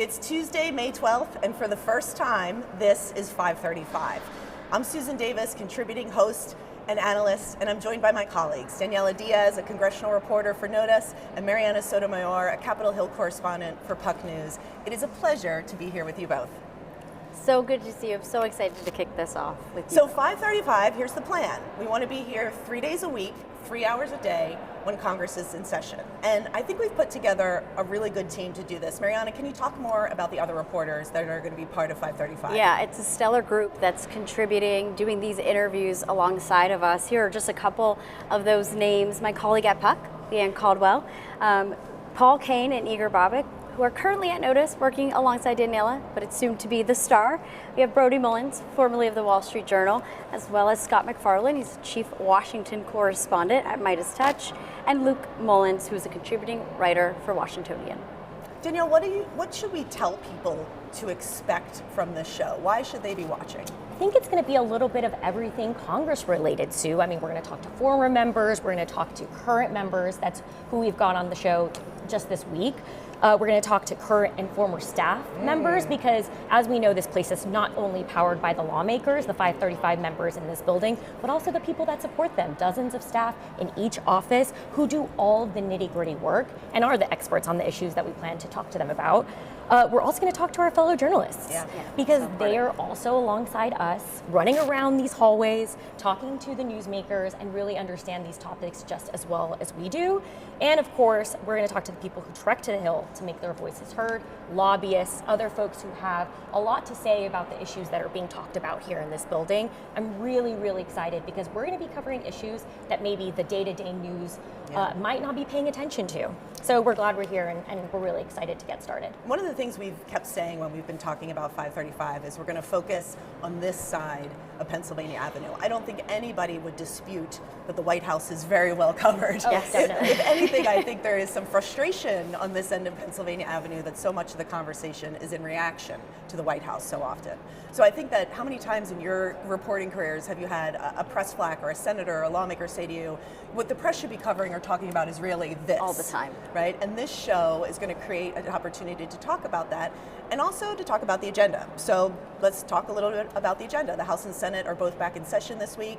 It's Tuesday, May 12th, and for the first time, this is 535. I'm Susan Davis, contributing host and analyst, and I'm joined by my colleagues, Daniella Diaz, a congressional reporter for NOTUS, and Marianna Sotomayor, a Capitol Hill correspondent for Puck News. It is a pleasure to be here with you both. So good to see you. I'm so excited to kick this off with you. So 5:35, here's the plan. We want to be here 3 days a week, 3 hours a day when Congress is in session. And I think we've put together a really good team to do this. Marianna, can you talk more about the other reporters that are going to be part of 535? Yeah, it's a stellar group that's contributing, doing these interviews alongside of us. Here are just a couple of those names. My colleague at Puck, Leanne Caldwell, Paul Kane and Igor Bobik, who are currently at NOTUS working alongside Daniella, but it's soon to be the Star. We have Brody Mullins, formerly of the Wall Street Journal, as well as Scott McFarlane. He's Chief Washington Correspondent at Midas Touch, and Luke Mullins, who's a contributing writer for Washingtonian. Danielle, what should we tell people to expect from this show? Why should they be watching? I think it's going to be a little bit of everything Congress related, Sue. I mean, we're going to talk to former members, we're going to talk to current members. That's who we've got on the show just this week. We're going to talk to current and former staff members because, as we know, this place is not only powered by the lawmakers, the 535 members in this building, but also the people that support them, dozens of staff in each office who do all the nitty-gritty work and are the experts on the issues that we plan to talk to them about. We're also going to talk to our fellow journalists because they are also alongside us, running around these hallways, talking to the newsmakers, and really understand these topics just as well as we do. And of course, we're going to talk to the people who trek to the Hill to make their voices heard, lobbyists, other folks who have a lot to say about the issues that are being talked about here in this building. I'm really, really excited because we're going to be covering issues that maybe the day-to-day news might not be paying attention to. So we're glad we're here and we're really excited to get started. One of the things we've kept saying when we've been talking about 535 is we're going to focus on this side of Pennsylvania Avenue. I don't think anybody would dispute that the White House is very well covered. Oh, yes, definitely. If anything, I think there is some frustration on this end of Pennsylvania Avenue that so much of the conversation is in reaction to the White House so often. So I think that how many times in your reporting careers have you had a press flack or a senator or a lawmaker say to you, what the press should be covering or talking about is really this. All the time. Right? And this show is going to create an opportunity to talk about that and also to talk about the agenda. So let's talk a little bit about the agenda. The House and Senate are both back in session this week.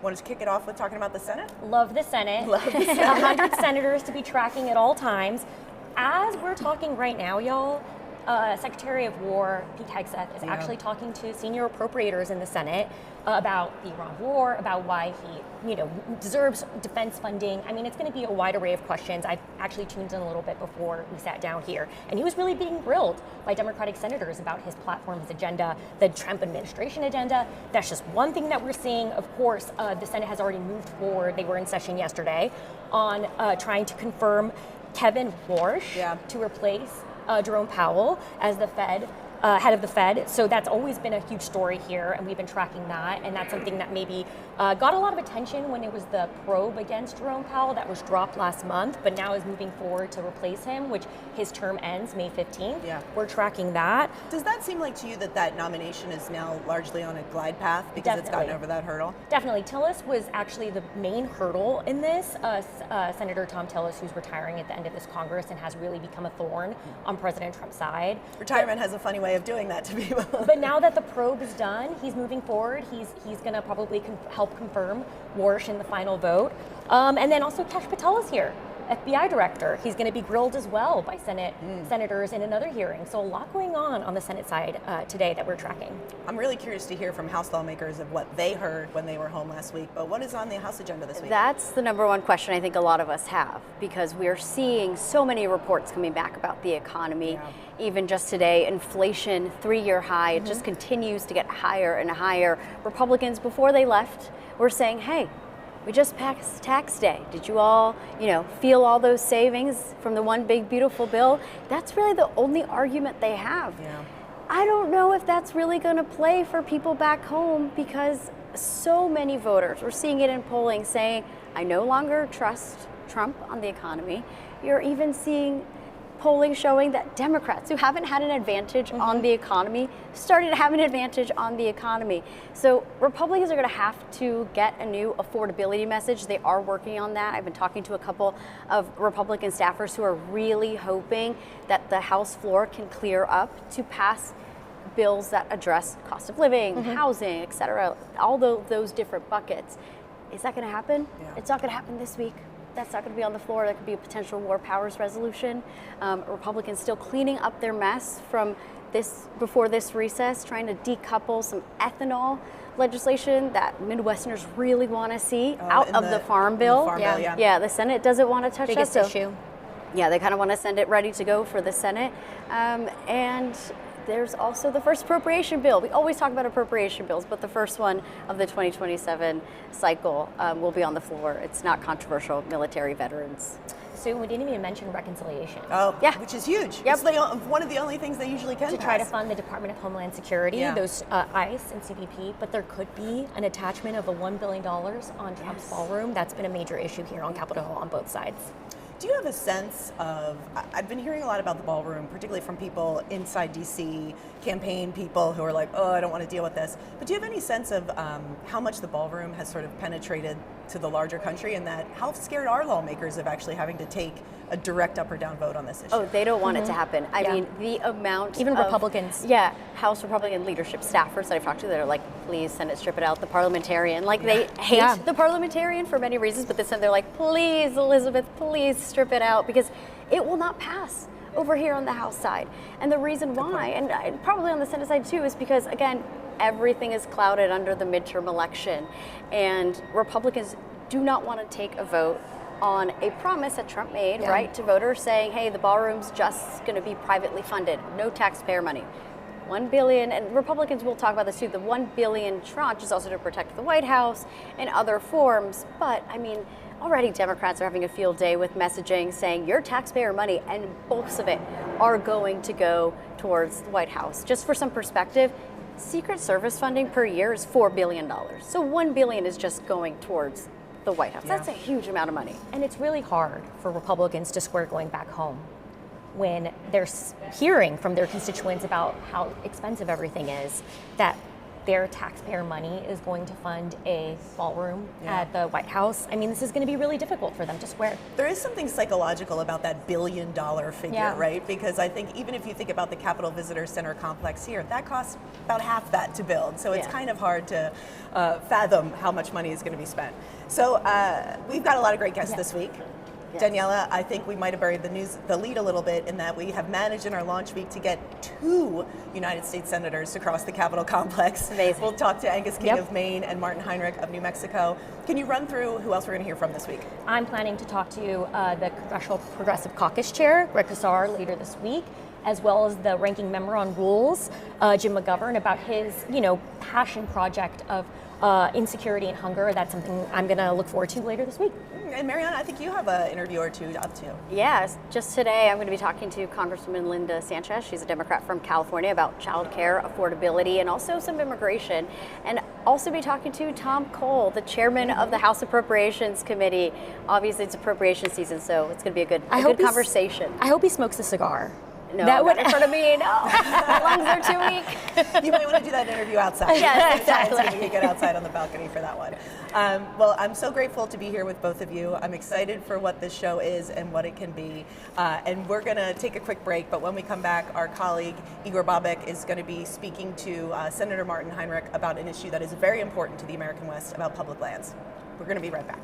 Want to kick it off with talking about the Senate? Love the Senate. Love the Senate. 100 senators to be tracking at all times. As we're talking right now, y'all, Secretary of War Pete Hegseth is actually talking to senior appropriators in the Senate about the Iran war, about why he, deserves defense funding. I mean, it's going to be a wide array of questions. I actually tuned in a little bit before we sat down here, and he was really being grilled by Democratic senators about his platform, his agenda, the Trump administration agenda. That's just one thing that we're seeing. Of course, the Senate has already moved forward. They were in session yesterday on trying to confirm Kevin Warsh to replace Jerome Powell as the head of the Fed. So that's always been a huge story here, and we've been tracking that. And that's something that maybe got a lot of attention when it was the probe against Jerome Powell that was dropped last month, but now is moving forward to replace him, which his term ends May 15th. Yeah. We're tracking that. Does that seem like to you that nomination is now largely on a glide path because it's gotten over that hurdle? Definitely. Tillis was actually the main hurdle in this. Senator Tom Tillis, who's retiring at the end of this Congress and has really become a thorn on President Trump's side. Retirement has a funny way of doing that to people. But now that the probe is done, he's moving forward. He's going to probably help confirm Warsh in the final vote. And then also Kash Patel is here, FBI director. He's going to be grilled as well by senators in another hearing. So a lot going on the Senate side today that we're tracking. I'm really curious to hear from House lawmakers of what they heard when they were home last week. But what is on the House agenda this week? That's the number one question I think a lot of us have, because we're seeing so many reports coming back about the economy. Even just today, inflation, 3-year high, it just continues to get higher and higher. Republicans, before they left, were saying, hey, we just passed tax day. Did you all, feel all those savings from the one big beautiful bill? That's really the only argument they have. I don't know if that's really going to play for people back home, because so many voters, we're seeing it in polling, saying, I no longer trust Trump on the economy. You're even seeing polling showing that Democrats who haven't had an advantage on the economy started to have an advantage on the economy. So Republicans are going to have to get a new affordability message. They are working on that. I've been talking to a couple of Republican staffers who are really hoping that the House floor can clear up to pass bills that address cost of living, housing, et cetera, all those different buckets. Is that going to happen? Yeah. It's not going to happen this week. That's not going to be on the floor. That could be a potential war powers resolution. Republicans still cleaning up their mess from before this recess, trying to decouple some ethanol legislation that Midwesterners really want to see out of the Farm Bill. Yeah, the Senate doesn't want to touch that. Biggest issue. Yeah, they kind of want to send it ready to go for the Senate. And there's also the first appropriation bill. We always talk about appropriation bills, but the first one of the 2027 cycle will be on the floor. It's not controversial, military veterans. So we didn't even mention reconciliation. Oh, yeah, which is huge. Yep. It's one of the only things they usually can To try to fund the Department of Homeland Security, those ICE and CBP, but there could be an attachment of a $1 billion on Trump's ballroom. That's been a major issue here on Capitol Hill on both sides. Do you have a sense of, I've been hearing a lot about the ballroom, particularly from people inside DC, campaign people who are like, oh, I don't want to deal with this. But do you have any sense of how much the ballroom has sort of penetrated to the larger country, and that how scared are lawmakers of actually having to take a direct up or down vote on this issue? Oh, they don't want it to happen. I mean, the amount Even of, Republicans. Yeah, House Republican leadership staffers that I've talked to that are like, please send it, strip it out, the parliamentarian. Like they hate the parliamentarian for many reasons, but they're like, please, Elizabeth, please strip it out, because it will not pass over here on the House side. And the reason why, and probably on the Senate side too, is because, again, everything is clouded under the midterm election. And Republicans do not want to take a vote on a promise that Trump made, right, to voters saying, hey, the ballroom's just going to be privately funded, no taxpayer money. $1 billion, and Republicans will talk about this too, the $1 billion tranche is also to protect the White House and other forms. But I mean, already Democrats are having a field day with messaging saying your taxpayer money, and most of it are going to go towards the White House. Just for some perspective, Secret Service funding per year is $4 billion. So $1 billion is just going towards the White House. That's a huge amount of money. And it's really hard for Republicans to square going back home when they're hearing from their constituents about how expensive everything is, that their taxpayer money is going to fund a ballroom at the White House. I mean, this is going to be really difficult for them to square. There is something psychological about that $1 billion figure, right? Because I think even if you think about the Capitol Visitor Center complex here, that costs about half that to build. So it's kind of hard to fathom how much money is going to be spent. So we've got a lot of great guests this week. Daniella, I think we might have buried the lead a little bit in that we have managed in our launch week to get 2 United States senators to cross the Capitol complex. Amazing. We'll talk to Angus King of Maine and Martin Heinrich of New Mexico. Can you run through who else we're going to hear from this week? I'm planning to talk to the Congressional Progressive Caucus Chair, Greg Casar, later this week, as well as the ranking member on rules, Jim McGovern, about his, passion project of insecurity and hunger. That's something I'm going to look forward to later this week. And Marianna, I think you have an interview or two up too. Yes, just today I'm going to be talking to Congresswoman Linda Sanchez. She's a Democrat from California, about child care, affordability, and also some immigration. And also be talking to Tom Cole, the chairman of the House Appropriations Committee. Obviously it's appropriation season, so it's going to be a good conversation. I hope he smokes a cigar. No, that would in front of me. No, my lungs are too weak. You might want to do that interview outside. Yes, exactly. So we can get outside on the balcony for that one. Well, I'm so grateful to be here with both of you. I'm excited for what this show is and what it can be. And we're going to take a quick break, but when we come back, our colleague Igor Bobek is going to be speaking to Senator Martin Heinrich about an issue that is very important to the American West, about public lands. We're going to be right back.